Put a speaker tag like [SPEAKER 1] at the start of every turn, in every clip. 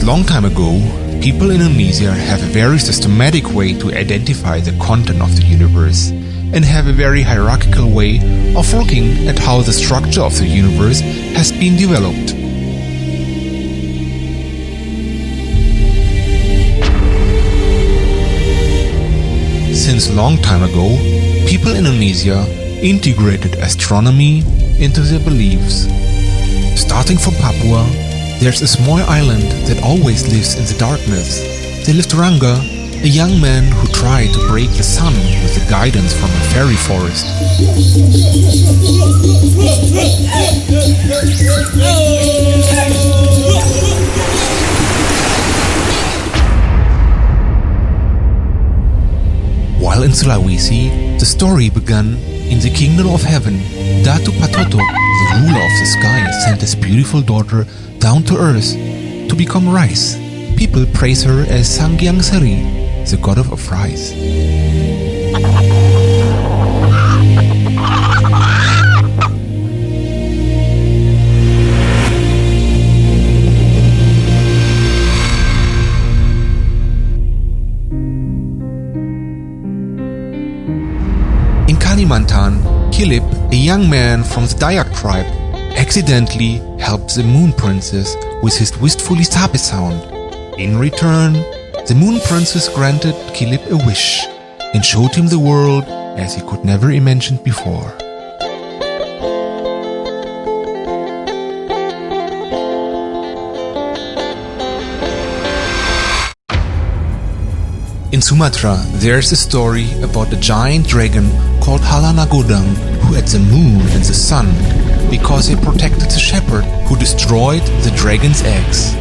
[SPEAKER 1] Since long time ago, people in Indonesia have a very systematic way to identify the content of the universe and have a very hierarchical way of looking at how the structure of the universe has been developed. Since long time ago, people in Indonesia integrated astronomy into their beliefs. Starting from Papua, there's a small island that always lives in the darkness. There lived Rangga, a young man who tried to break the sun with the guidance from a fairy forest. While in Sulawesi, the story began in the kingdom of heaven. Datu Patotok, the ruler of the sky, sent his beautiful daughter down to earth to become rice. People praise her as Sanghyang Sari, the god of rice. In Kalimantan, Kilip, a young man from the Dayak tribe, accidentally helped the Moon Princess with his wistfully sape sound. In return, the Moon Princess granted Kilip a wish and showed him the world as he could never imagine before. In Sumatra, there's a story about a giant dragon called Halanagodang who ate the moon and the sun because he protected the shepherd who destroyed the dragon's eggs.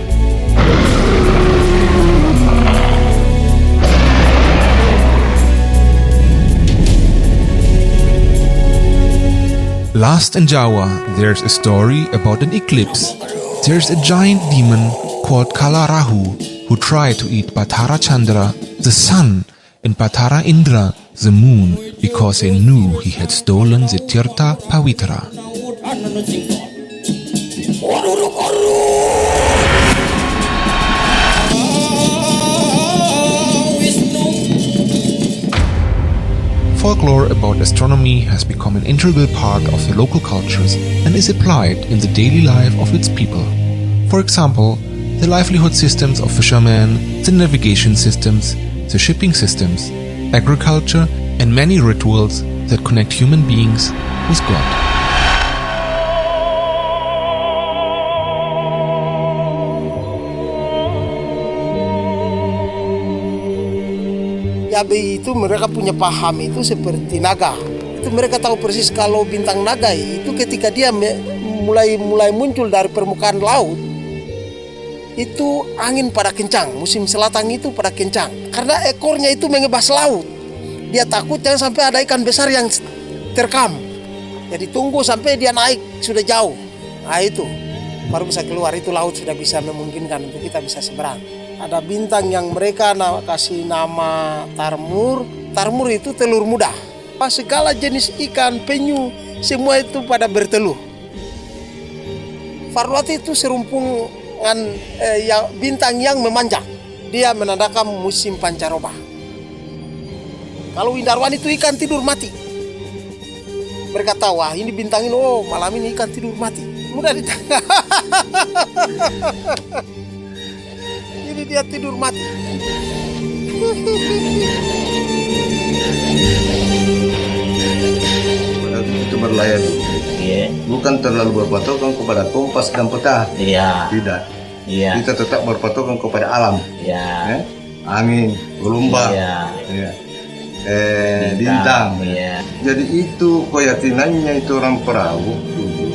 [SPEAKER 1] Last in Java, there's a story about an eclipse. There's a giant demon called Kalarahu who tried to eat Bathara Chandra, the sun, and Bathara Indra, the moon, because he knew he had stolen the Tirtha Pawitra. Folklore about astronomy has become an integral part of the local cultures and is applied in the daily life of its people. For example, the livelihood systems of fishermen, the navigation systems, the shipping systems, agriculture, and many rituals that connect human beings with God.
[SPEAKER 2] Yabe itu mereka punya paham itu seperti naga. Itu mereka tahu persis kalau bintang naga itu ketika dia mulai muncul dari permukaan laut, itu angin pada kencang, musim selatan itu pada kencang. Karena ekornya itu mengebas laut. Dia takut jangan sampai ada ikan besar yang terkam. Jadi tunggu sampai dia naik sudah jauh. Nah itu baru bisa keluar, itu laut sudah bisa memungkinkan untuk kita bisa seberang. Ada bintang yang mereka kasih nama Tarmur. Tarmur itu telur muda. Segala jenis ikan, penyu, semua itu pada bertelur. Farwati itu serumpungan bintang yang memanjang. Dia menandakan musim pancaroba. Kalau Windarwan itu ikan tidur mati. Mereka tahu, wah ini bintang ini, oh malam ini ikan tidur mati. Mudah ditangkap. Ini dia tidur mati.
[SPEAKER 3] Itu berlayar, bukan terlalu berpatokan kepada kompas dan peta. Tidak. Kita tetap berpatokan kepada alam. Angin, gelombang, bintang. Jadi itu keyakinannya itu orang perahu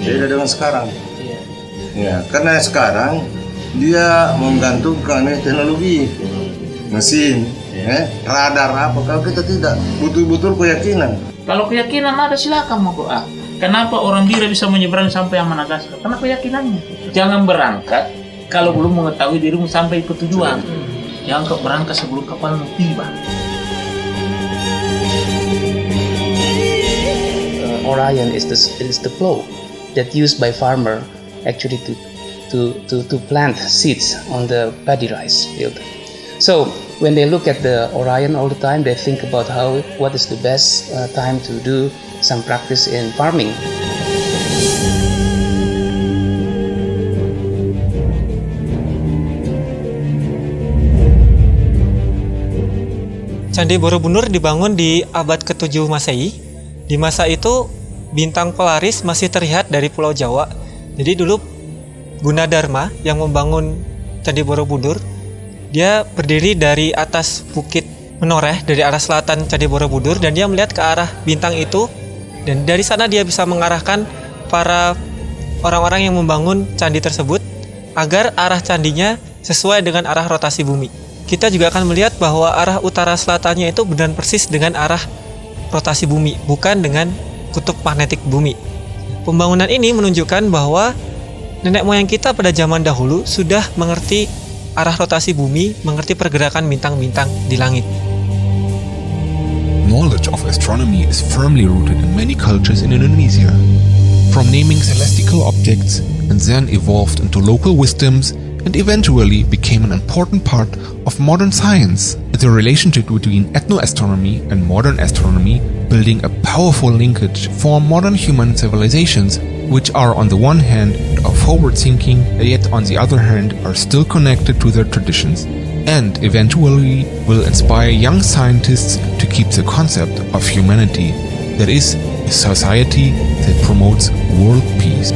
[SPEAKER 3] beda dengan sekarang. Karena sekarang dia menggantungkan teknologi, mesin, radar apa. Kalau kita tidak, betul-betul keyakinan.
[SPEAKER 4] Kalau keyakinan ada silakan mau doa. Kenapa orang Bira bisa menyeberang sampai Madagaskar? Karena keyakinannya. Jangan berangkat kalau belum mengetahui dirimu sampai ke tujuan. Jangan berangkat sebelum kapalmu tiba.
[SPEAKER 5] Orion is the plow that used by farmer actually to plant seeds on the paddy rice field. So when they look at the Orion all the time, they think about what is the best time to do some practice in farming.
[SPEAKER 6] Candi Borobudur dibangun di abad ke-7 Masehi. Di masa itu bintang Polaris masih terlihat dari Pulau Jawa. Jadi dulu Gunadarma yang membangun Candi Borobudur, dia berdiri dari atas bukit menoreh dari arah selatan Candi Borobudur dan dia melihat ke arah bintang itu, dan dari sana dia bisa mengarahkan para orang-orang yang membangun candi tersebut agar arah candinya sesuai dengan arah rotasi bumi. Kita juga akan melihat bahwa arah utara selatannya itu benar persis dengan arah rotasi bumi, bukan dengan kutub magnetik bumi. Pembangunan ini menunjukkan bahwa nenek moyang kita pada zaman dahulu sudah mengerti arah rotasi bumi, mengerti pergerakan bintang-bintang di langit.
[SPEAKER 1] Knowledge of astronomy is firmly rooted in many cultures in Indonesia. From naming celestial objects and then evolved into local wisdoms and eventually became an important part of modern science. The relationship between ethnoastronomy and modern astronomy building a powerful linkage for modern human civilizations, which are on the one hand are forward-thinking, yet on the other hand are still connected to their traditions, and eventually will inspire young scientists to keep the concept of humanity, that is, a society that promotes world peace.